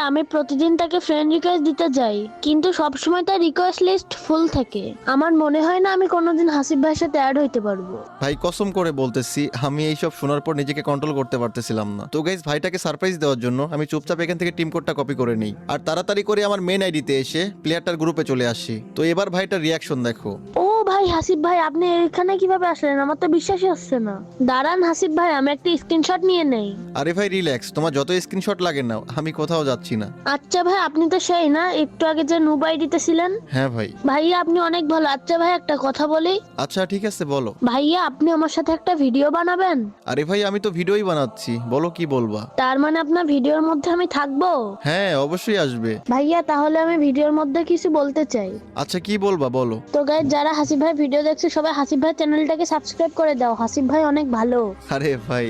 আমি প্রতিদিন তাকে ফ্রেন্ড রিকোয়েস্ট দিতে যাই, কিন্তু সবসময় তার রিকোয়েস্ট লিস্ট ফুল থাকে। আমার মনে হয় না আমি কোনোদিন হাসিব ভাইয়ের সাথে অ্যাড হইতে পারবো। ভাই কসম করে বলতেছি, আমি এইসব শোনার পর নিজেকে কন্ট্রোল করতে পারতেছিলাম না। তো গাইজ, ভাইটাকে সারপ্রাইজ দেওয়ার জন্য আমি চুপচাপ এখান থেকে টিম কোডটা কপি করে নিই আর তাড়াতাড়ি করে আমার মেন আইডিতে এসে প্লেয়ারটার গ্রুপে চলে আসি। তো এবার ভাইটার রিয়াকশন দেখো। ও ভাই হাসিব ভাই, আপনি এখানে কিভাবে আসলেন? আমার তো বিশ্বাসই হচ্ছে না। দাঁড়ান হাসিব ভাই, আমি একটা স্ক্রিনশট নিয়ে নেই। আরে ভাই রিল্যাক্স, তোমার যত স্ক্রিনশট লাগে নাও, আমি কোথাও যাচ্ছি না। আচ্ছা ভাই, আপনি তো সেই না একটু আগে যে নুব আইডিতে ছিলেন? হ্যাঁ ভাই। ভাইয়া আপনি অনেক ভালো। আচ্ছা ভাই, একটা কথা বলি। আচ্ছা ঠিক আছে, বলো। ভাইয়া আপনি আমার সাথে একটা ভিডিও বানাবেন? আরে ভাই, আমি তো ভিডিওই বানাচ্ছি, বলো কি বলবা। তার মানে আপনার ভিডিওর মধ্যে আমি থাকবো? হ্যাঁ অবশ্যই আসবে। ভাইয়া তাহলে আমি ভিডিওর মধ্যে কিছু বলতে চাই। আচ্ছা কি বলবা বলো। তো গাইস, যারা হাসিব ভাই ভিডিও দেখছে সবাই হাসিব ভাই চ্যানেলটাকে সাবস্ক্রাইব করে দাও। হাসিব ভাই অনেক ভালো। আরে ভাই